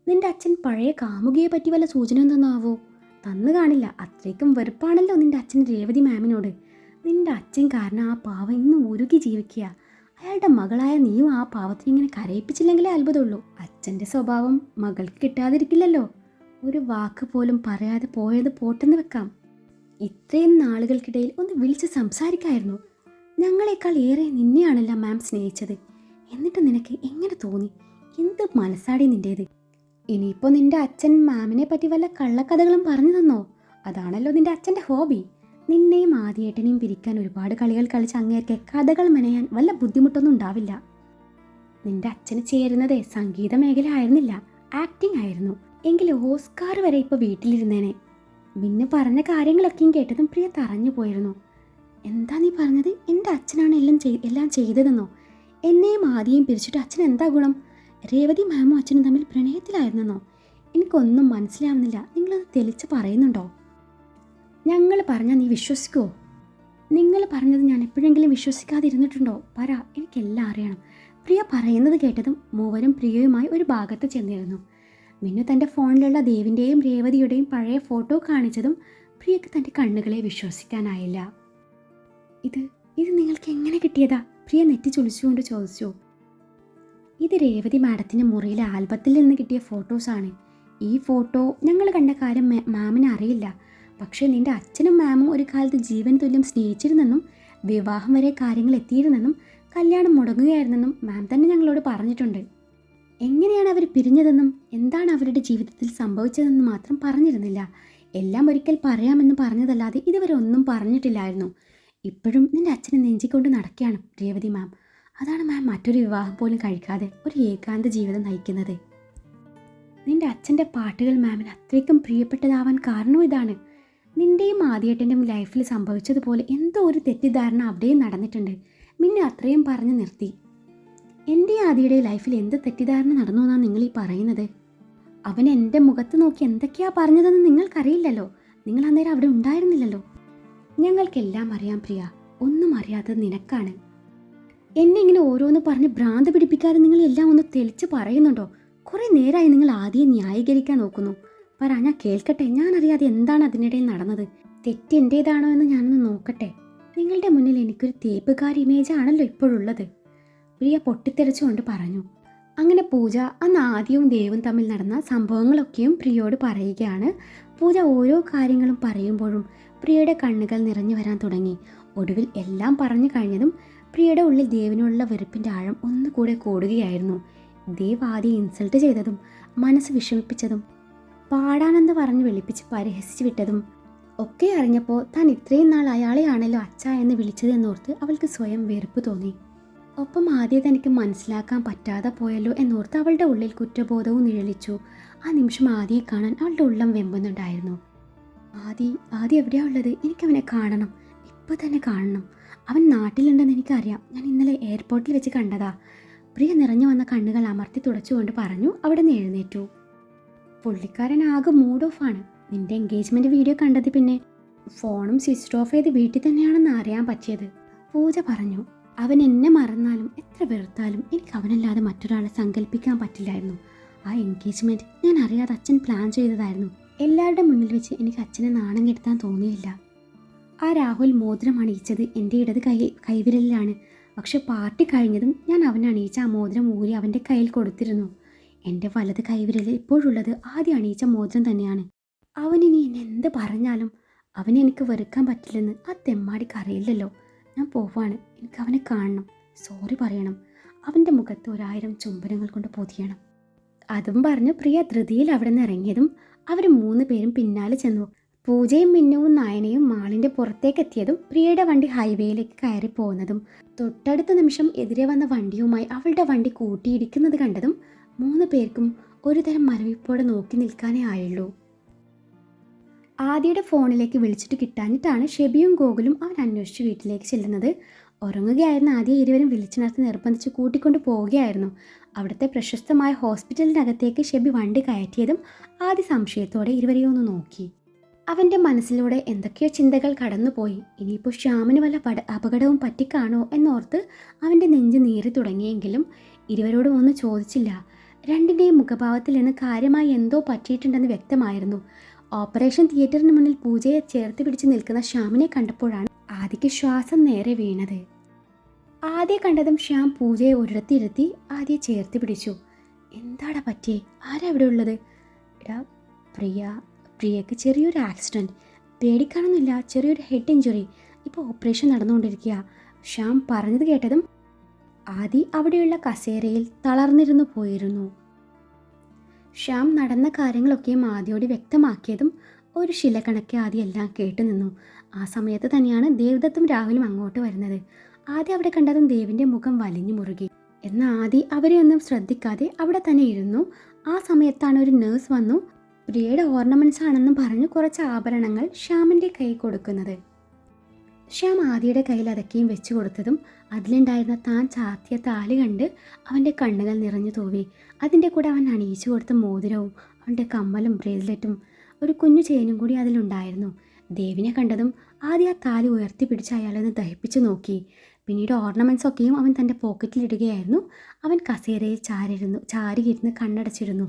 നിന്റെ അച്ഛൻ പഴയ കാമുകിയെ പറ്റി വല്ല സൂചന തന്നാവോ? തന്നു കാണില്ല, അത്രയ്ക്കും വെറുപ്പാണല്ലോ നിന്റെ അച്ഛൻ രേവതി മാമിനോട്. നിന്റെ അച്ഛൻ കാരണം ആ പാവം ഇന്ന് ഉരുകി ജീവിക്കുക. അയാളുടെ മകളായ നീയും ആ പാവത്തിന് ഇങ്ങനെ കരയിപ്പിച്ചില്ലെങ്കിലേ അത്ഭുതമുള്ളൂ. അച്ഛൻ്റെ സ്വഭാവം മകൾക്ക് കിട്ടാതിരിക്കില്ലല്ലോ. ഒരു വാക്ക് പോലും പറയാതെ പോയത് പോട്ടെന്ന് വെക്കാം. ഇത്രയും നാളുകൾക്കിടയിൽ ഒന്ന് വിളിച്ച് സംസാരിക്കായിരുന്നു. ഞങ്ങളെക്കാൾ ഏറെ നിന്നെയാണല്ലോ മാം സ്നേഹിച്ചത്. എന്നിട്ട് നിനക്ക് എങ്ങനെ തോന്നി? എന്ത് മനസ്സാടി നിൻ്റേത്? ഇനിയിപ്പോൾ നിന്റെ അച്ഛൻ മാമിനെ പറ്റി വല്ല കള്ളക്കഥകളും പറഞ്ഞു തന്നോ? അതാണല്ലോ നിന്റെ അച്ഛൻ്റെ ഹോബി. നിന്നെയും ആദ്യേട്ടനെയും പിരിക്കാൻ ഒരുപാട് കളികൾ കളിച്ച് അങ്ങേർക്ക് കഥകൾ മെനയാൻ വല്ല ബുദ്ധിമുട്ടൊന്നും ഉണ്ടാവില്ല. നിന്റെ അച്ഛന് ചേരുന്നതേ സംഗീത മേഖല ആയിരുന്നില്ല, ആക്ടിംഗ് ആയിരുന്നു. എങ്കിൽ ഓസ്കാർ വരെ ഇപ്പോൾ വീട്ടിലിരുന്നേനെ. മിന്നു പറഞ്ഞ കാര്യങ്ങളൊക്കെയും കേട്ടതും പ്രിയ തറഞ്ഞു പോയിരുന്നു. എന്താ നീ പറഞ്ഞത്? എൻ്റെ അച്ഛനാണ് എല്ലാം ചെയ്തതെന്നോ? എന്നെയും ആദ്യം പിരിച്ചിട്ട് അച്ഛൻ എന്താ ഗുണം? രേവതി മാമും അച്ഛനും തമ്മിൽ പ്രണയത്തിലായിരുന്നെന്നോ? എനിക്കൊന്നും മനസ്സിലാവുന്നില്ല. നിങ്ങളത് തെളിച്ച് പറയുന്നുണ്ടോ? ഞങ്ങൾ പറഞ്ഞാൽ നീ വിശ്വസിക്കുമോ? നിങ്ങൾ പറഞ്ഞത് ഞാൻ എപ്പോഴെങ്കിലും വിശ്വസിക്കാതിരുന്നിട്ടുണ്ടോ? പറ, എനിക്കെല്ലാം അറിയണം. പ്രിയ പറയുന്നത് കേട്ടതും മൂവരും പ്രിയയുമായി ഒരു ഭാഗത്ത് ചെന്നിരുന്നു. മിന്നു തൻ്റെ ഫോണിലുള്ള ദേവിൻ്റെയും രേവതിയുടെയും പഴയ ഫോട്ടോ കാണിച്ചതും പ്രിയക്ക് തൻ്റെ കണ്ണുകളെ വിശ്വസിക്കാനായില്ല. ഇത് ഇത് നിങ്ങൾക്ക് എങ്ങനെ കിട്ടിയതാ? പ്രിയ നെറ്റി ചുളിച്ചുകൊണ്ട് ചോദിച്ചു. ഇത് രേവതി മാഡത്തിൻ്റെ മുറിയിലെ ആൽബത്തിൽ നിന്ന് കിട്ടിയ ഫോട്ടോസാണ്. ഈ ഫോട്ടോ ഞങ്ങൾ കണ്ട കാര്യം മാമിന് അറിയില്ല. പക്ഷേ നിൻ്റെ അച്ഛനും മാമും ഒരു കാലത്ത് ജീവൻ തുല്യം സ്നേഹിച്ചിരുന്നെന്നും വിവാഹം വരെ കാര്യങ്ങൾ എത്തിയിരുന്നെന്നും കല്യാണം മുടങ്ങുകയായിരുന്നെന്നും മാം തന്നെ ഞങ്ങളോട് പറഞ്ഞിട്ടുണ്ട്. എങ്ങനെയാണ് അവർ പിരിഞ്ഞതെന്നും എന്താണ് അവരുടെ ജീവിതത്തിൽ സംഭവിച്ചതെന്നും മാത്രം പറഞ്ഞിരുന്നില്ല. എല്ലാം ഒരിക്കൽ പറയാമെന്ന് പറഞ്ഞതല്ലാതെ ഇതുവരെ ഒന്നും പറഞ്ഞിട്ടില്ലായിരുന്നു. ഇപ്പോഴും നിൻ്റെ അച്ഛനെ നെഞ്ചിക്കൊണ്ട് നടക്കുകയാണ് രേവതി മാം. അതാണ് മാം മറ്റൊരു വിവാഹം പോലും കഴിക്കാതെ ഒരു ഏകാന്ത ജീവിതം നയിക്കുന്നത്. നിൻ്റെ അച്ഛൻ്റെ പാട്ടുകൾ മാമിന് അത്രയ്ക്കും പ്രിയപ്പെട്ടതാവാൻ കാരണവും ഇതാണ്. നിൻ്റെയും ആദ്യേട്ടൻ്റെയും ലൈഫിൽ സംഭവിച്ചതുപോലെ എന്തോ ഒരു തെറ്റിദ്ധാരണ അവിടെയും നടന്നിട്ടുണ്ട്. മിന്നു അത്രയും പറഞ്ഞു നിർത്തി. എൻ്റെ ആദിയുടെ ലൈഫിൽ എന്ത് തെറ്റിദ്ധാരണ നടന്നു എന്നാണ് നിങ്ങൾ ഈ പറയുന്നത്? അവൻ എൻ്റെ മുഖത്ത് നോക്കി എന്തൊക്കെയാ പറഞ്ഞതെന്ന് നിങ്ങൾക്കറിയില്ലല്ലോ. നിങ്ങൾ അന്നേരം അവിടെ ഉണ്ടായിരുന്നില്ലല്ലോ. ഞങ്ങൾക്കെല്ലാം അറിയാം പ്രിയ, ഒന്നും അറിയാത്തത് നിനക്കാണ്. എന്നെ ഇങ്ങനെ ഓരോന്ന് പറഞ്ഞ് ഭ്രാന്ത് പിടിപ്പിക്കാതെ നിങ്ങൾ എല്ലാം ഒന്ന് തെളിച്ച് പറയുന്നുണ്ടോ? കുറേ നേരമായി നിങ്ങൾ ആദ്യം ന്യായീകരിക്കാൻ നോക്കുന്നു. പറ, ഞാൻ കേൾക്കട്ടെ. ഞാൻ അറിയാതെ എന്താണ് അതിനിടയിൽ നടന്നത്? തെറ്റ് എൻ്റേതാണോ എന്ന് ഞാനൊന്ന് നോക്കട്ടെ. നിങ്ങളുടെ മുന്നിൽ എനിക്കൊരു തേപ്പുകാരി ഇമേജ് ആണല്ലോ ഇപ്പോഴുള്ളത്, പ്രിയ പൊട്ടിത്തെറിച്ചുകൊണ്ട് പറഞ്ഞു. അങ്ങനെ പൂജ അന്ന് ആദ്യവും ദേവും തമ്മിൽ നടന്ന സംഭവങ്ങളൊക്കെയും പ്രിയയോട് പറയുകയാണ്. പൂജ ഓരോ കാര്യങ്ങളും പറയുമ്പോഴും പ്രിയയുടെ കണ്ണുകൾ നിറഞ്ഞു വരാൻ തുടങ്ങി. ഒടുവിൽ എല്ലാം പറഞ്ഞു കഴിഞ്ഞതും പ്രിയയുടെ ഉള്ളിൽ ദേവിനുള്ള വെറുപ്പിൻ്റെ ആഴം ഒന്നുകൂടെ കൂടുകയായിരുന്നു. ദേവ് ആദ്യം ഇൻസൾട്ട് ചെയ്തതും മനസ്സ് വിഷമിപ്പിച്ചതും പാടാനെന്ന് പറഞ്ഞ് വെളുപ്പിച്ച് പരിഹസിച്ച് വിട്ടതും ഒക്കെ അറിഞ്ഞപ്പോൾ താൻ ഇത്രയും നാൾ അയാളെയാണല്ലോ അച്ഛ എന്ന് വിളിച്ചതെന്നോർത്ത് അവൾക്ക് സ്വയം വെറുപ്പ് തോന്നി. ഒപ്പം ആദ്യം തനിക്ക് മനസ്സിലാക്കാൻ പറ്റാതെ പോയല്ലോ എന്നോർത്ത് അവളുടെ ഉള്ളിൽ കുറ്റബോധവും നിഴലിച്ചു. ആ നിമിഷം ആദിയെ കാണാൻ അവളുടെ ഉള്ളം വെമ്പുന്നുണ്ടായിരുന്നു. ആദി എവിടെയാ ഉള്ളത്? എനിക്കവനെ കാണണം, ഇപ്പോൾ തന്നെ കാണണം. അവൻ നാട്ടിലുണ്ടെന്ന് എനിക്കറിയാം. ഞാൻ ഇന്നലെ എയർപോർട്ടിൽ വെച്ച് കണ്ടതാ. പ്രിയ നിറഞ്ഞു വന്ന കണ്ണുകൾ അമർത്തി തുടച്ചുകൊണ്ട് പറഞ്ഞു. അവിടെ നിന്ന് എഴുന്നേറ്റു. പുള്ളിക്കാരൻ ആകെ മൂഡ് ഓഫാണ്. നിന്റെ എൻഗേജ്മെൻറ്റ് വീഡിയോ കണ്ടത് പിന്നെ ഫോണും സ്വിച്ച് ഓഫ് ചെയ്ത് വീട്ടിൽ തന്നെയാണെന്ന് അറിയാൻ പറ്റിയത്, പൂജ പറഞ്ഞു. അവൻ എന്നെ മറന്നാലും എത്ര വെറുത്താലും എനിക്ക് അവനല്ലാതെ മറ്റൊരാളെ സങ്കല്പിക്കാൻ പറ്റില്ലായിരുന്നു. ആ എൻഗേജ്മെൻറ്റ് ഞാൻ അറിയാതെ അച്ഛൻ പ്ലാൻ ചെയ്തതായിരുന്നു. എല്ലാവരുടെ മുന്നിൽ വെച്ച് എനിക്ക് അച്ഛനെ നാണം കെടുത്താൻ തോന്നിയില്ല. ആ രാഹുൽ മോതിരം അണിയിച്ചത് എൻ്റെ ഇടത് കൈവിരലിലാണ്. പക്ഷെ പാർട്ടി കഴിഞ്ഞതും ഞാൻ അവൻ അണിയിച്ച ആ മോതിരം ഊരി അവൻ്റെ കയ്യിൽ കൊടുത്തിരുന്നു. എൻ്റെ വലത് കൈവിരലിൽ ഇപ്പോഴുള്ളത് ആദ്യം അണിയിച്ച മോതിരം തന്നെയാണ്. അവനിനി എന്നെ എന്ത് പറഞ്ഞാലും അവനെ എനിക്ക് വെറുക്കാൻ പറ്റില്ലെന്ന് ആ തെമ്മാടിക്ക് അറിയില്ലല്ലോ. ഞാൻ പോവാണ്. എനിക്ക് അവനെ കാണണം, സോറി പറയണം, അവൻ്റെ മുഖത്ത് 1000 ചുംബനങ്ങൾ കൊണ്ട് പൊതിയണം. അതും പറഞ്ഞ് പ്രിയ ധൃതിയിൽ അവിടെ നിന്ന് ഇറങ്ങിയതും അവർ 3 പേരും പിന്നാലെ ചെന്നു. പൂജയും മിന്നുവും നയനയും മാളിൻ്റെ പുറത്തേക്ക് എത്തിയതും പ്രിയയുടെ വണ്ടി ഹൈവേയിലേക്ക് കയറി പോകുന്നതും തൊട്ടടുത്ത നിമിഷം എതിരെ വന്ന വണ്ടിയുമായി അവളുടെ വണ്ടി കൂട്ടിയിടിക്കുന്നത് കണ്ടതും 3 പേർക്കും ഒരുതരം മരവിപ്പോടെ നോക്കി നിൽക്കാനേ ആയുള്ളൂ. ആദിയുടെ ഫോണിലേക്ക് വിളിച്ചിട്ട് കിട്ടാഞ്ഞിട്ടാണ് ഷെബിയും ഗോകുലും അവൻ അന്വേഷിച്ച് വീട്ടിലേക്ക് ചെല്ലുന്നത്. ഉറങ്ങുകയായിരുന്ന ആദ്യം ഇരുവരും വിളിച്ചുണർത്തി നിർബന്ധിച്ച് കൂട്ടിക്കൊണ്ട് പോവുകയായിരുന്നു. അവിടുത്തെ പ്രശസ്തമായ ഹോസ്പിറ്റലിനകത്തേക്ക് ഷെബി വണ്ടി കയറ്റിയതും ആദ്യ സംശയത്തോടെ ഇരുവരെയും ഒന്ന് നോക്കി. അവൻ്റെ മനസ്സിലൂടെ എന്തൊക്കെയോ ചിന്തകൾ കടന്നുപോയി. ഇനിയിപ്പോൾ ശ്യാമിന് വല്ല അപകടവും പറ്റിക്കാണോ എന്നോർത്ത് അവൻ്റെ നെഞ്ച് നീറി തുടങ്ങിയെങ്കിലും ഇരുവരോടും ഒന്നും ചോദിച്ചില്ല. രണ്ടിൻ്റെയും മുഖഭാവത്തിൽ നിന്ന് കാര്യമായി എന്തോ പറ്റിയിട്ടുണ്ടെന്ന് വ്യക്തമായിരുന്നു. ഓപ്പറേഷൻ തിയേറ്ററിന് മുന്നിൽ പൂജയെ ചേർത്ത് പിടിച്ച് നിൽക്കുന്ന ശ്യാമിനെ കണ്ടപ്പോഴാണ് ആദിക്ക് ശ്വാസം നേരെ വീണത്. ആദ്യം കണ്ടതും ശ്യാം പൂജയെ ഒരിടത്തിരുത്തി ആദ്യം ചേർത്ത് പിടിച്ചു. എന്താടാ പറ്റിയേ? ആരാ ഇവിടെ ഉള്ളത്? എടാ പ്രിയക്ക് ചെറിയൊരു ആക്സിഡൻറ്റ്, പേടിക്കാനൊന്നുമില്ല, ചെറിയൊരു ഹെഡ് ഇഞ്ചുറി, ഇപ്പോൾ ഓപ്പറേഷൻ നടന്നുകൊണ്ടിരിക്കുക. ശ്യാം പറഞ്ഞത് കേട്ടതും ആദി അവിടെയുള്ള കസേരയിൽ തളർന്നിരുന്നു പോയിരുന്നു. ശ്യാം നടന്ന കാര്യങ്ങളൊക്കെയും ആദിയോട് വ്യക്തമാക്കിയതും ഒരു ശിലകണക്കെ ആദ്യം എല്ലാം കേട്ടു നിന്നു. ആ സമയത്ത് തന്നെയാണ് ദേവദത്തും രാഹുലും അങ്ങോട്ട് വരുന്നത്. ആദ്യം അവിടെ കണ്ടതും ദേവിൻ്റെ മുഖം വലിഞ്ഞു മുറുകി. എന്നാൽ ആദി അവരെ ഒന്നും ശ്രദ്ധിക്കാതെ അവിടെ തന്നെ ഇരുന്നു. ആ സമയത്താണ് ഒരു നേഴ്സ് വന്നു പ്രിയയുടെ ഓർണമെൻറ്റ്സ് ആണെന്നും പറഞ്ഞ് കുറച്ച് ആഭരണങ്ങൾ ശ്യാമിൻ്റെ കൈ കൊടുക്കുന്നത്. ശ്യാം ആദിയുടെ കയ്യിൽ അതൊക്കെയും വെച്ച് കൊടുത്തതും അതിലുണ്ടായിരുന്ന താൻ ചാർത്തിയ താലി കണ്ട് അവൻ്റെ കണ്ണുകൾ നിറഞ്ഞു തൂവി. അതിൻ്റെ കൂടെ അവൻ അണിയിച്ചു കൊടുത്ത മോതിരവും അവൻ്റെ കമ്മലും ബ്രേസ്ലെറ്റും ഒരു കുഞ്ഞു ചെയിനും കൂടി അതിലുണ്ടായിരുന്നു. ദേവിനെ കണ്ടതും ആദ്യം ആ താലി ഉയർത്തിപ്പിടിച്ച് അയാളൊന്ന് ദഹിപ്പിച്ച് നോക്കി. പിന്നീട് ഓർണമെൻറ്റ്സ് ഒക്കെയും അവൻ തൻ്റെ പോക്കറ്റിലിടുകയായിരുന്നു. അവൻ കസേരയിൽ ചാരിയിരുന്ന് കണ്ണടച്ചിരുന്നു.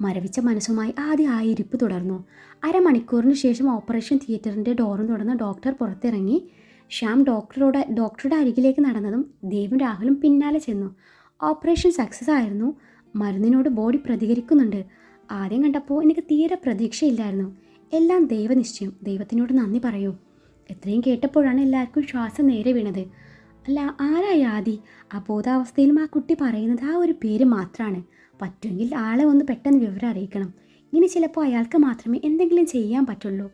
മരവിച്ച മനസ്സുമായി ആദ്യം ആ ഇരിപ്പ് തുടർന്നു. അരമണിക്കൂറിന് ശേഷം ഓപ്പറേഷൻ തിയേറ്ററിൻ്റെ ഡോറും തുറന്ന് ഡോക്ടർ പുറത്തിറങ്ങി. ശ്യാം ഡോക്ടറുടെ അരികിലേക്ക് നടന്നതും ദേവും രാഹുലും പിന്നാലെ ചെന്നു. ഓപ്പറേഷൻ സക്സസ് ആയിരുന്നു. മരുന്നിനോട് ബോഡി പ്രതികരിക്കുന്നുണ്ട്. ആദ്യം കണ്ടപ്പോൾ എനിക്ക് തീരെ പ്രതീക്ഷയില്ലായിരുന്നു. എല്ലാം ദൈവനിശ്ചയം. ദൈവത്തിനോട് നന്ദി പറയൂ. എത്രയും കേട്ടപ്പോഴാണ് എല്ലാവർക്കും ശ്വാസം നേരെ വീണത്. അല്ല, ആരായി ആദി? അബോധാവസ്ഥയിലും ആ കുട്ടി പറയുന്നത് ആ ഒരു പേര് മാത്രമാണ്. പറ്റുമെങ്കിൽ ആളെ ഒന്ന് പെട്ടെന്ന് വിവരം അറിയിക്കണം. ഇനി ചിലപ്പോൾ അയാൾക്ക് മാത്രമേ എന്തെങ്കിലും ചെയ്യാൻ പറ്റുള്ളൂ.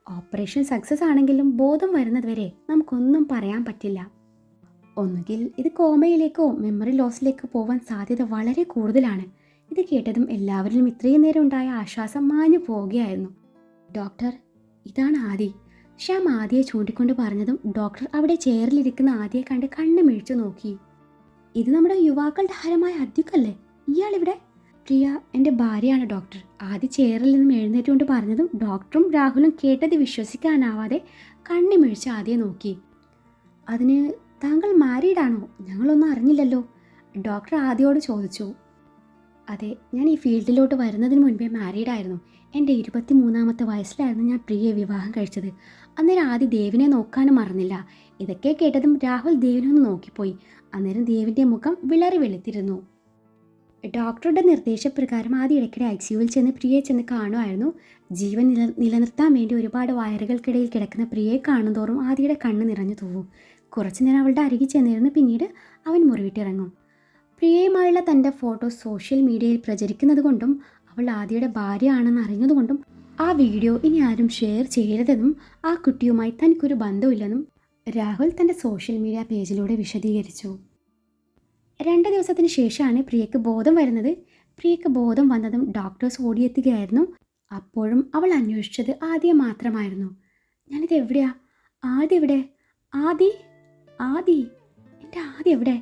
ഓപ്പറേഷൻ സക്സസ് ആണെങ്കിലും ബോധം വരുന്നത് വരെ നമുക്കൊന്നും പറയാൻ പറ്റില്ല. ഒന്നുകിൽ ഇത് കോമയിലേക്കോ മെമ്മറി ലോസിലേക്കോ പോവാൻ സാധ്യത വളരെ കൂടുതലാണ്. ഇത് കേട്ടതും എല്ലാവരിലും ഇത്രയും നേരം ഉണ്ടായ ആശ്വാസം മാഞ്ഞു പോവുകയായിരുന്നു. ഡോക്ടർ, ഇതാണ് ആദി. ശ്യാം ആദിയെ ചൂണ്ടിക്കൊണ്ട് പറഞ്ഞതും ഡോക്ടർ അവിടെ ചെയറിലിരിക്കുന്ന ആദിയെ കണ്ട് കണ്ണ് മിഴിച്ചു നോക്കി. ഇത് നമ്മുടെ യുവാക്കളുടെ ഹരമായ അദ്യുക്കല്ലേ? ഇയാളിവിടെ? പ്രിയ എൻ്റെ ഭാര്യയാണ് ഡോക്ടർ. ആദി ചെയറിൽ നിന്നും എഴുന്നേറ്റുകൊണ്ട് പറഞ്ഞതും ഡോക്ടറും രാഹുലും കേട്ടത് വിശ്വസിക്കാനാവാതെ കണ്ണി മിഴിച്ച് ആദിയെ നോക്കി. അതിന് താങ്കൾ മാരീഡാണോ? ഞങ്ങളൊന്നും അറിഞ്ഞില്ലല്ലോ, ഡോക്ടർ ആദിയോട് ചോദിച്ചു. അതെ, ഞാൻ ഈ ഫീൽഡിലോട്ട് വരുന്നതിന് മുൻപേ മാരീഡായിരുന്നു. എൻ്റെ 23ാമത്തെ വയസ്സിലായിരുന്നു ഞാൻ പ്രിയയെ വിവാഹം കഴിച്ചത്. അന്നേരം ആദ്യം ദേവിനെ നോക്കാനും മറന്നില്ല. ഇതൊക്കെ കേട്ടതും രാഹുൽ ദേവിനെ ഒന്ന് നോക്കിപ്പോയി. അന്നേരം ദേവിൻ്റെ മുഖം വിളറി വെളുത്തിരുന്നു. ഡോക്ടറുടെ നിർദ്ദേശപ്രകാരം ആദ്യം ഇടയ്ക്കിടെ ICUവിൽ ചെന്ന് പ്രിയയെ ചെന്ന് കാണുമായിരുന്നു. ജീവൻ നിലനിർത്താൻ വേണ്ടി ഒരുപാട് വയറുകൾക്കിടയിൽ കിടക്കുന്ന പ്രിയയെ കാണുന്തോറും ആദിയുടെ കണ്ണ് നിറഞ്ഞു തൂവും. കുറച്ചു നേരം അവളുടെ അരികിൽ ചെന്നിരുന്ന് പിന്നീട് അവൻ മുറിവിട്ടിറങ്ങും. പ്രിയയുമായുള്ള തൻ്റെ ഫോട്ടോസ് സോഷ്യൽ മീഡിയയിൽ പ്രചരിക്കുന്നത് കൊണ്ടും അവൾ ആദിയുടെ ഭാര്യയാണെന്ന് അറിഞ്ഞതുകൊണ്ടും ആ വീഡിയോ ഇനി ആരും ഷെയർ ചെയ്യരുതെന്നും ആ കുട്ടിയുമായി തനിക്കൊരു ബന്ധമില്ലെന്നും രാഹുൽ തൻ്റെ സോഷ്യൽ മീഡിയ പേജിലൂടെ വിശദീകരിച്ചു. 2 ദിവസത്തിന് ശേഷമാണ് പ്രിയയ്ക്ക് ബോധം വരുന്നത്. പ്രിയയ്ക്ക് ബോധം വന്നതും ഡോക്ടേഴ്സ് ഓടിയെത്തുകയായിരുന്നു. അപ്പോഴും അവൾ അന്വേഷിച്ചത് ആദിയെ മാത്രമായിരുന്നു. ഞാനിത് എവിടെയാ? ആദി എവിടെ? ആദി, ആദി, എൻ്റെ ആദി എവിടെ?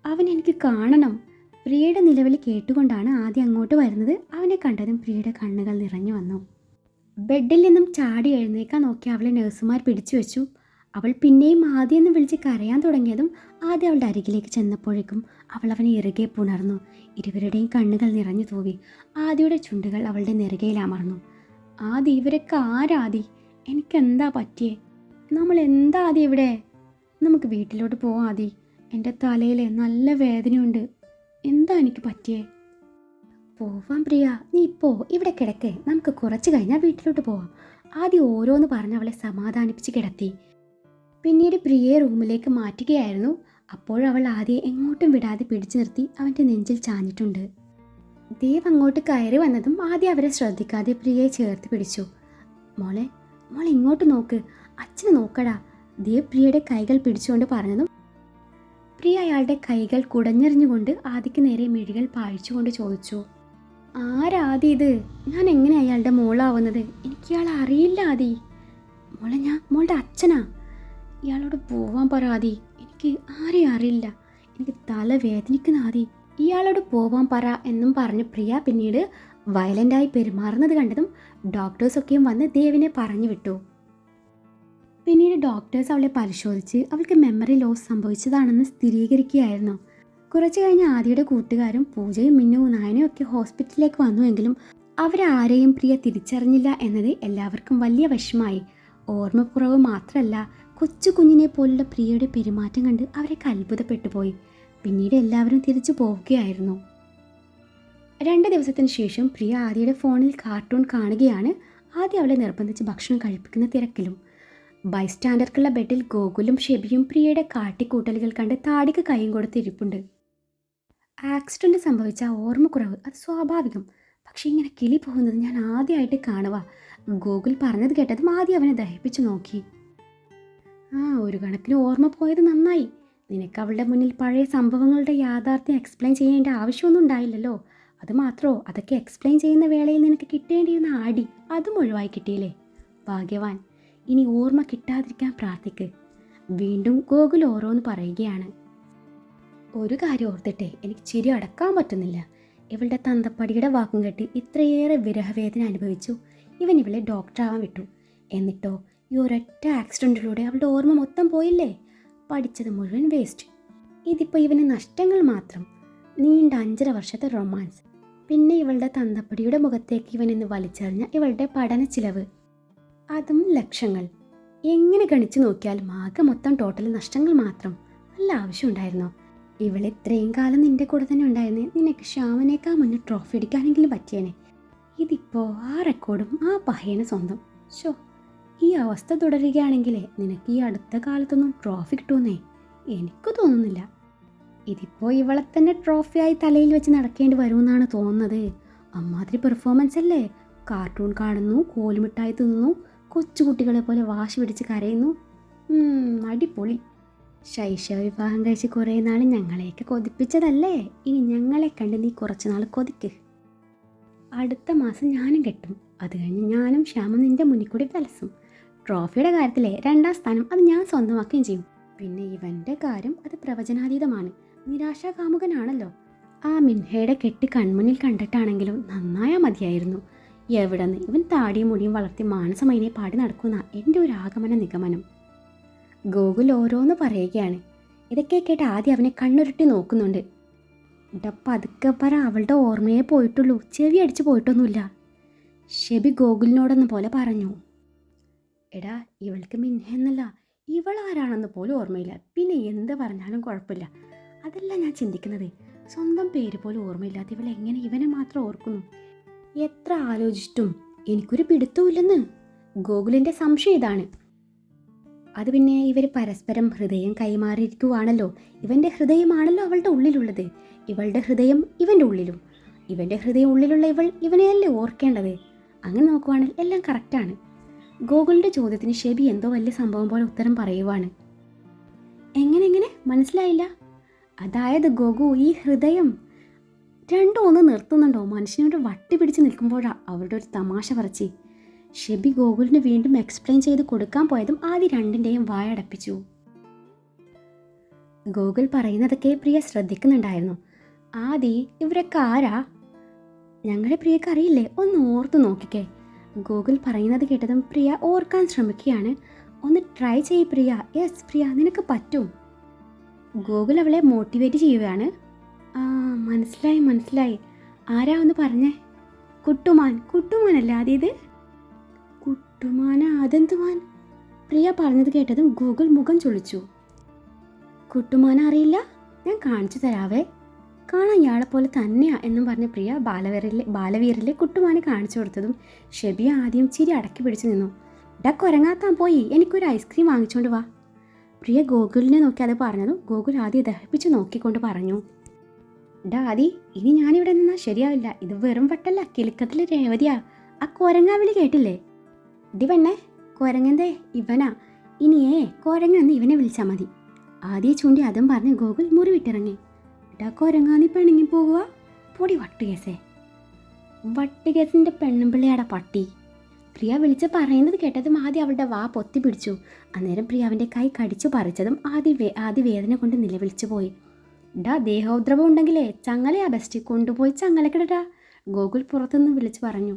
അവൻ എനിക്ക് കാണണം. പ്രിയയുടെ നിലവിളി കേട്ടുകൊണ്ടാണ് ആദി അങ്ങോട്ട് വരുന്നത്. അവനെ കണ്ടതും പ്രിയയുടെ കണ്ണുകൾ നിറഞ്ഞു വന്നു. ബെഡിൽ നിന്നും ചാടി എഴുന്നേക്കാൻ നോക്കി അവളെ നഴ്സുമാർ പിടിച്ചു വെച്ചു. അവൾ പിന്നെയും ആദിയെന്ന് വിളിച്ച് കരയാൻ തുടങ്ങിയതും ആദ്യം അവളുടെ അരികിലേക്ക് ചെന്നപ്പോഴേക്കും അവൾ അവനെ ഇറുകെ പുണർന്നു. ഇരുവരുടെയും കണ്ണുകൾ നിറഞ്ഞു തൂവി. ആദിയുടെ ചുണ്ടുകൾ അവളുടെ നെറുകയിൽ അമർന്നു. ആദി, ഇവരൊക്കെ ആരാദി? എനിക്കെന്താ പറ്റിയേ? നമ്മൾ എന്താ ആദി ഇവിടെ? നമുക്ക് വീട്ടിലോട്ട് പോവാം ആദി. എൻ്റെ തലയിൽ നല്ല വേദനയുണ്ട്. എന്താ എനിക്ക് പറ്റിയേ? പോവാം പ്രിയ, നീ ഇപ്പോൾ ഇവിടെ കിടക്കേ. നമുക്ക് കുറച്ച് കഴിഞ്ഞാൽ വീട്ടിലോട്ട് പോവാം. ആദ്യം ഓരോന്ന് പറഞ്ഞ് അവളെ സമാധാനിപ്പിച്ച് കിടത്തി. പിന്നീട് പ്രിയയെ റൂമിലേക്ക് മാറ്റുകയായിരുന്നു. അപ്പോഴവൾ ആദ്യം എങ്ങോട്ടും വിടാതെ പിടിച്ചു നിർത്തി അവൻ്റെ നെഞ്ചിൽ ചാഞ്ഞിട്ടുണ്ട്. ദേവ് അങ്ങോട്ട് കയറി വന്നതും ആദ്യം അവരെ ശ്രദ്ധിക്കാതെ പ്രിയയെ ചേർത്ത് പിടിച്ചു. മോളെ, മോളെ ഇങ്ങോട്ട് നോക്ക്, അച്ഛനെ നോക്കടാ. ദേവ് പ്രിയയുടെ കൈകൾ പിടിച്ചുകൊണ്ട് പറഞ്ഞതും പ്രിയ അയാളുടെ കൈകൾ കുടഞ്ഞെറിഞ്ഞുകൊണ്ട് ആദിക്ക് നേരെ മിഴികൾ പായിച്ചുകൊണ്ട് ചോദിച്ചു, ആരാദി ഇത്? ഞാൻ എങ്ങനെ അയാളുടെ മോളാവുന്നത്? എനിക്ക് ഇയാളെ അറിയില്ല ആദി. മോളെ, ഞാൻ മോളുടെ അച്ഛനാ. ഇയാളോട് പോവാൻ പറ ആദി. എനിക്ക് ആരെയും അറിയില്ല. എനിക്ക് തല വേദനിക്കുന്ന ആദി. ഇയാളോട് പോവാൻ പറ എന്നും പറഞ്ഞ് പ്രിയ പിന്നീട് വയലൻ്റായി പെരുമാറുന്നത് കണ്ടതും ഡോക്ടേഴ്സൊക്കെയും വന്ന് ദേവിനെ പറഞ്ഞു വിട്ടു. പിന്നീട് ഡോക്ടേഴ്സ് അവളെ പരിശോധിച്ച് അവൾക്ക് മെമ്മറി ലോസ് സംഭവിച്ചതാണെന്ന് സ്ഥിരീകരിക്കുകയായിരുന്നു. കുറച്ച് കഴിഞ്ഞ് ആദിയുടെ കൂട്ടുകാരും പൂജയും മിന്നുവും നായനയും ഒക്കെ ഹോസ്പിറ്റലിലേക്ക് വന്നുവെങ്കിലും അവരാരെയും പ്രിയ തിരിച്ചറിഞ്ഞില്ല എന്നത് എല്ലാവർക്കും വലിയ വിഷമായി. ഓർമ്മക്കുറവ് മാത്രമല്ല, കൊച്ചു കുഞ്ഞിനെ പോലുള്ള പ്രിയയുടെ പെരുമാറ്റം കണ്ട് അവരൊക്കെ അത്ഭുതപ്പെട്ടു പോയി. പിന്നീട് എല്ലാവരും തിരിച്ചു പോവുകയായിരുന്നു. 2 ദിവസത്തിന് ശേഷം പ്രിയ ആദിയുടെ ഫോണിൽ കാർട്ടൂൺ കാണുകയാണ്. ആദ്യം അവളെ നിർബന്ധിച്ച് ഭക്ഷണം കഴിപ്പിക്കുന്ന തിരക്കിലും. ബൈസ്റ്റാൻഡർക്കുള്ള ബെഡിൽ ഗോകുലും ഷെബിയും പ്രിയയുടെ കാട്ടിക്കൂട്ടലുകൾ കണ്ട് താടിക്ക് കൈയും കൊടുത്ത് ഇരിപ്പുണ്ട്. ആക്സിഡൻറ്റ് സംഭവിച്ച ഓർമ്മക്കുറവ് അത് സ്വാഭാവികം. പക്ഷേ ഇങ്ങനെ കിളി പോകുന്നത് ഞാൻ ആദ്യമായിട്ട് കാണുക. ഗോകുൽ പറഞ്ഞത് കേട്ടതും ആദ്യം അവനെ ദഹിപ്പിച്ചു നോക്കി. ഒരു കണക്കിന് ഓർമ്മ പോയത് നന്നായി. നിനക്ക് അവളുടെ മുന്നിൽ പഴയ സംഭവങ്ങളുടെ യാഥാർത്ഥ്യം എക്സ്പ്ലെയിൻ ചെയ്യേണ്ട ആവശ്യമൊന്നും ഉണ്ടായില്ലല്ലോ. അതുമാത്രോ, അതൊക്കെ എക്സ്പ്ലെയിൻ ചെയ്യുന്ന വേളയിൽ നിനക്ക് കിട്ടേണ്ടിയിരുന്ന ആടി അതും ഒഴിവായി കിട്ടിയില്ലേ? ഭാഗ്യവാൻ. ഇനി ഓർമ്മ കിട്ടാതിരിക്കാൻ പ്രാർത്ഥിക്ക്. വീണ്ടും ഗോകുൽ ഓരോന്ന് പറയുകയാണ്. ഒരു കാര്യം ഓർത്തിട്ടെ എനിക്ക് ചിരി അടക്കാൻ പറ്റുന്നില്ല. ഇവളുടെ തന്തപ്പടിയുടെ വാക്കും കേട്ട് ഇത്രയേറെ വിരഹവേദന അനുഭവിച്ചു ഇവൻ ഇവളെ ഡോക്ടറാവാൻ വിട്ടു. എന്നിട്ടോ ഈ ഒരൊറ്റ ആക്സിഡൻറ്റിലൂടെ അവളുടെ ഓർമ്മ മൊത്തം പോയില്ലേ? പഠിച്ചത് മുഴുവൻ വേസ്റ്റ്. ഇതിപ്പോൾ ഇവന് നഷ്ടങ്ങൾ മാത്രം. നീണ്ട 5.5 വർഷത്തെ റൊമാൻസ്, പിന്നെ ഇവളുടെ തന്തപ്പടിയുടെ മുഖത്തേക്ക് ഇവനിന്ന് വലിച്ചെറിഞ്ഞ ഇവളുടെ പഠന ചിലവ്, അതും ലക്ഷങ്ങൾ. എങ്ങനെ ഗണിച്ചു നോക്കിയാലും ആകെ മൊത്തം ടോട്ടൽ നഷ്ടങ്ങൾ മാത്രം. നല്ല ആവശ്യമുണ്ടായിരുന്നോ? ഇവളെ ഇത്രയും കാലം നിന്റെ കൂടെ തന്നെ ഉണ്ടായിരുന്നേ, നിനക്ക് ശ്യാമനേക്കാൾ മുന്നേ ട്രോഫി അടിക്കാനെങ്കിലും പറ്റിയേനെ. ഇതിപ്പോൾ ആ റെക്കോർഡും ആ പഹയന് സ്വന്തം. ഷോ, ഈ അവസ്ഥ തുടരുകയാണെങ്കിലേ നിനക്ക് ഈ അടുത്ത കാലത്തൊന്നും ട്രോഫി കിട്ടുമെന്നേ എനിക്ക് തോന്നുന്നില്ല. ഇതിപ്പോൾ ഇവളെ തന്നെ ട്രോഫിയായി തലയിൽ വെച്ച് നടക്കേണ്ടി വരുമെന്നാണ് തോന്നുന്നത്. അമ്മാതിരി പെർഫോമൻസ് അല്ലേ? കാർട്ടൂൺ കാണുന്നു, കോലുമിഠായി തിന്നുന്നു, കൊച്ചുകുട്ടികളെ പോലെ വാശി പിടിച്ച് കരയുന്നു. അടിപൊളി. ശൈശവ വിവാഹം കഴിച്ച് കുറേ നാൾ ഞങ്ങളെയൊക്കെ കൊതിപ്പിച്ചതല്ലേ, ഇനി ഞങ്ങളെ കണ്ട് നീ കുറച്ച് നാൾ കൊതിക്ക്. അടുത്ത മാസം ഞാനും കെട്ടും. അത് കഴിഞ്ഞ് ഞാനും ശ്യാമും നിന്റെ മുന്നിൽ കൂടി വലസും. ട്രോഫിയുടെ കാര്യത്തിലെ 2ാം സ്ഥാനം അത് ഞാൻ സ്വന്തമാക്കുകയും ചെയ്യും. പിന്നെ ഇവൻ്റെ കാര്യം അത് പ്രവചനാതീതമാണ്. നിരാശാകാമുകനാണല്ലോ. ആ മിൻഹയുടെ കെട്ട് കൺമുന്നിൽ കണ്ടിട്ടാണെങ്കിലും നന്നായാൽ മതിയായിരുന്നു. എവിടെന്ന് ഇവൻ താടിയും മുടിയും വളർത്തി മാനസമൈനെ പാടി നടക്കുന്ന എൻ്റെ ഒരു ആഗമന നിഗമനം. ഗോകുൽ ഓരോന്ന് പറയുകയാണ്. ഇതൊക്കെ കേട്ട് ആദ്യം അവനെ കണ്ണുരുട്ടി നോക്കുന്നുണ്ട്. പതുക്കെ പറ, അവളുടെ ഓർമ്മയെ പോയിട്ടുള്ളൂ, ചെവി അടിച്ചു പോയിട്ടൊന്നുമില്ല. ഷെബി ഗോകുലിനോടെന്ന പോലെ പറഞ്ഞു. എടാ, ഇവൾക്ക് മിൻഹ എന്നല്ല, ഇവൾ ആരാണെന്ന് പോലും ഓർമ്മയില്ല. പിന്നെ എന്ത് പറഞ്ഞാലും കുഴപ്പമില്ല. അതല്ല ഞാൻ ചിന്തിക്കുന്നത്. സ്വന്തം പേര് പോലും ഓർമ്മയില്ലാത്ത ഇവൾ എങ്ങനെ ഇവനെ മാത്രം ഓർക്കുന്നു? എത്ര ആലോചിച്ചിട്ടും എനിക്കൊരു പിടുത്തമില്ലെന്ന് ഗോകുലിൻ്റെ സംശയം ഇതാണ്. അത് പിന്നെ ഇവർ പരസ്പരം ഹൃദയം കൈമാറിയിരിക്കുവാണല്ലോ. ഇവൻ്റെ ഹൃദയമാണല്ലോ അവളുടെ ഉള്ളിലുള്ളത്, ഇവളുടെ ഹൃദയം ഇവൻ്റെ ഉള്ളിലും. ഇവൻ്റെ ഹൃദയം ഉള്ളിലുള്ള ഇവൾ ഇവനെയല്ലേ ഓർക്കേണ്ടത്. അങ്ങനെ നോക്കുവാണെങ്കിൽ എല്ലാം കറക്റ്റാണ്. ഗോകുലിൻ്റെ ചോദ്യത്തിന് ഷെബി എന്തോ വലിയ സംഭവം പോലെ ഉത്തരം പറയുവാണ്. എങ്ങനെ മനസ്സിലായില്ല? അതായത് ഗോകു, ഈ ഹൃദയം രണ്ടും ഒന്ന് നിർത്തുന്നുണ്ടോ? മനുഷ്യനോട് വട്ടി പിടിച്ച് നിൽക്കുമ്പോഴാണ് അവരുടെ ഒരു തമാശ പറച്ചി. ഷെബി ഗോകുലിന് വീണ്ടും എക്സ്പ്ലെയിൻ ചെയ്ത് കൊടുക്കാൻ പോയതും ആദ്യം രണ്ടിൻ്റെയും വായടപ്പിച്ചു. ഗോകുൽ പറയുന്നതൊക്കെ പ്രിയ ശ്രദ്ധിക്കുന്നുണ്ടായിരുന്നു. ആദി, ഇവരൊക്കെ ആരാ? ഞങ്ങളെ പ്രിയക്ക് അറിയില്ലേ? ഒന്ന് ഓർത്തു നോക്കിക്കേ. ഗോകുൽ പറയുന്നത് കേട്ടതും പ്രിയ ഓർക്കാൻ ശ്രമിക്കുകയാണ്. ഒന്ന് ട്രൈ ചെയ്യ് പ്രിയ. യെസ് പ്രിയ, നിനക്ക് പറ്റും. ഗോകുൽ അവളെ മോട്ടിവേറ്റ് ചെയ്യുകയാണ്. മനസ്സിലായി. ആരാ ഒന്ന് പറഞ്ഞേ? കുട്ടുമാനല്ലേ ആദ്യത്? കുട്ടുമാനാ? അതെന്തുമാൻ? പ്രിയ പറഞ്ഞത് കേട്ടതും ഗോകുൽ മുഖം ചൊളിച്ചു. കുട്ടുമാന അറിയില്ല? ഞാൻ കാണിച്ചു തരാവേ. കാണാൻ ഇയാളെ പോലെ തന്നെയാ എന്നും പറഞ്ഞ് പ്രിയ ബാലവീറിലെ കുട്ടുമാനെ കാണിച്ചു കൊടുത്തതും ഷെബി ആദ്യം ചിരി അടക്കി പിടിച്ചു നിന്നു. കൊരങ്ങാത്താൻ പോയി, എനിക്കൊരു ഐസ്ക്രീം വാങ്ങിച്ചോണ്ട് വാ. പ്രിയ ഗോകുലിനെ നോക്കി അത് പറഞ്ഞതും ഗോകുൽ ആദ്യം ദഹിപ്പിച്ച് നോക്കിക്കൊണ്ട് പറഞ്ഞു. ആദി, ഇനി ഞാനിവിടെ നിന്നാൽ ശരിയാവില്ല. ഇത് വെറും വട്ടല്ല, കിലുക്കത്തിലെ രേവതിയാ. ആ കൊരങ്ങാവിളി കേട്ടില്ലേ? പെണ്ണെ, കൊരങ്ങന്തേ ഇവനാ. ഇനിയേ കൊരങ്ങെന്ന് ഇവനെ വിളിച്ചാൽ മതി. ആദ്യം ചൂണ്ടി അതും പറഞ്ഞ് ഗോകുൽ മുറി വിട്ടിറങ്ങി. കൊരങ്ങാന്നി പെണ്ണുങ്ങി പോകുക? പൊടി വട്ടുകേസേ. വട്ടുകേസിൻ്റെ പെണ്ണും പിള്ളയാടാ പട്ടി. പ്രിയ വിളിച്ച് പറയുന്നത് കേട്ടതും ആദ്യം അവളുടെ വാ പൊത്തി പിടിച്ചു. അന്നേരം പ്രിയ അവൻ്റെ കൈ കടിച്ചു പറിച്ചതും ആദ്യ വേദന കൊണ്ട് നിലവിളിച്ചു പോയി. ദേഹോദ്രവം ഉണ്ടെങ്കിലേ ചങ്ങലയാ ബെസ്റ്റ്, കൊണ്ടുപോയി ചങ്ങലക്കിടടാ. ഗോകുൽ പുറത്തുനിന്ന് വിളിച്ചു പറഞ്ഞു.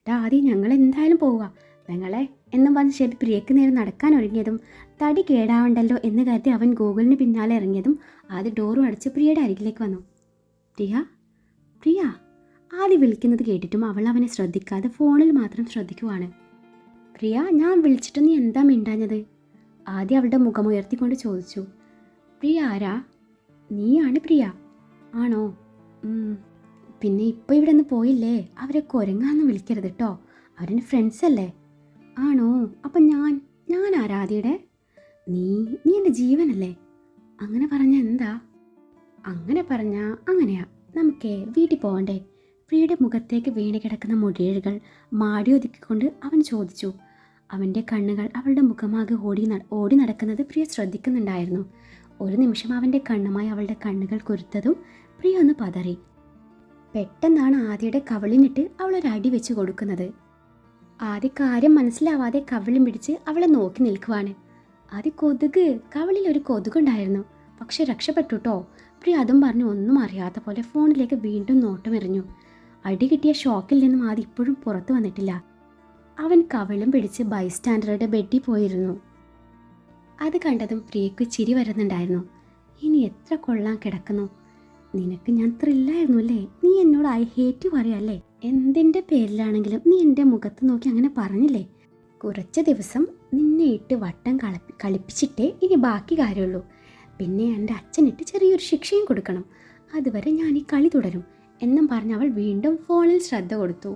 ആദ്യം ഞങ്ങൾ എന്തായാലും പോവുക പെങ്ങളെ എന്നും പറഞ്ഞ് ഷെബി പ്രിയക്ക് നേരെ നടക്കാൻ ഒരുങ്ങിയതും തടി കേടാവണ്ടല്ലോ എന്ന് കരുതി അവൻ ഗോകുലിന് പിന്നാലെ ഇറങ്ങിയതും ആദ്യം ഡോറും അടച്ച് പ്രിയയുടെ അരികിലേക്ക് വന്നു. പ്രിയ ആദ്യം വിളിക്കുന്നത് കേട്ടിട്ടും അവൾ അവനെ ശ്രദ്ധിക്കാതെ ഫോണിൽ മാത്രം ശ്രദ്ധിക്കുവാണ്. പ്രിയ, ഞാൻ വിളിച്ചിട്ട് നീ എന്താ മിണ്ടാഞ്ഞത്? ആദ്യം അവളുടെ മുഖമുയർത്തിക്കൊണ്ട് ചോദിച്ചു. പ്രിയ ആരാ? നീയാണ് പ്രിയ? ആണോ? പിന്നെ ഇപ്പോൾ ഇവിടെ നിന്ന് പോയില്ലേ? അവരെ കൊരങ്ങാന്ന് വിളിക്കരുത് കേട്ടോ, അവരെൻ്റെ ഫ്രണ്ട്സ് അല്ലേ. ആണോ? അപ്പം ഞാൻ ആരാധിയുടെ? നീ എൻ്റെ ജീവനല്ലേ. അങ്ങനെ പറഞ്ഞാൽ എന്താ? അങ്ങനെ പറഞ്ഞാൽ അങ്ങനെയാ. നമുക്കേ വീട്ടിൽ പോകണ്ടേ? പ്രിയയുടെ മുഖത്തേക്ക് വീണ് കിടക്കുന്ന മുടിയഴുകൾ മാടിയൊതുക്കിക്കൊണ്ട് അവൻ ചോദിച്ചു. അവൻ്റെ കണ്ണുകൾ അവളുടെ മുഖമാകെ ഓടി നടക്കുന്നത് പ്രിയ ശ്രദ്ധിക്കുന്നുണ്ടായിരുന്നു. ഒരു നിമിഷം അവൻ്റെ കണ്ണുമായി അവളുടെ കണ്ണുകൾ കുരുത്തതും പ്രിയ ഒന്ന് പതറി. പെട്ടെന്നാണ് ആദ്യയുടെ കവിളിനിട്ട് അവളൊരടി വെച്ച് കൊടുക്കുന്നത്. ആദ്യ കാര്യം മനസ്സിലാവാതെ കവിളും പിടിച്ച് അവളെ നോക്കി നിൽക്കുവാണ്. ആദ്യ കവിളിൽ ഒരു കൊതുകുണ്ടായിരുന്നു, പക്ഷെ രക്ഷപ്പെട്ടു കേട്ടോ. പ്രിയ അതും പറഞ്ഞ് ഒന്നും അറിയാത്ത പോലെ ഫോണിലേക്ക് വീണ്ടും നോട്ടമെറിഞ്ഞു. അടി കിട്ടിയ ഷോക്കിൽ നിന്നും ആദ്യം ഇപ്പോഴും പുറത്തു വന്നിട്ടില്ല. അവൻ കവിളും പിടിച്ച് ബൈസ്റ്റാൻഡറുടെ ബെഡിൽ പോയിരുന്നു. അത് കണ്ടതും പ്രിയയ്ക്ക് ചിരി വരുന്നുണ്ടായിരുന്നു. ഇനി എത്ര കൊള്ളാൻ കിടക്കുന്നു. നിനക്ക് ഞാൻ ത്രില്ലായിരുന്നു അല്ലേ? നീ എന്നോട് ഐ ഹേറ്റ് പറയല്ലേ? എന്തിൻ്റെ പേരിലാണെങ്കിലും നീ എൻ്റെ മുഖത്ത് നോക്കി അങ്ങനെ പറഞ്ഞില്ലേ? കുറച്ച് ദിവസം നിന്നെ ഇട്ട് വട്ടം കളിപ്പിച്ചിട്ടേ ഇനി ബാക്കി കാര്യമുള്ളൂ. പിന്നെ എൻ്റെ അച്ഛനിട്ട് ചെറിയൊരു ശിക്ഷയും കൊടുക്കണം. അതുവരെ ഞാൻ ഈ കളി തുടരും എന്നും പറഞ്ഞ് അവൾ വീണ്ടും ഫോണിൽ ശ്രദ്ധ കൊടുത്തു.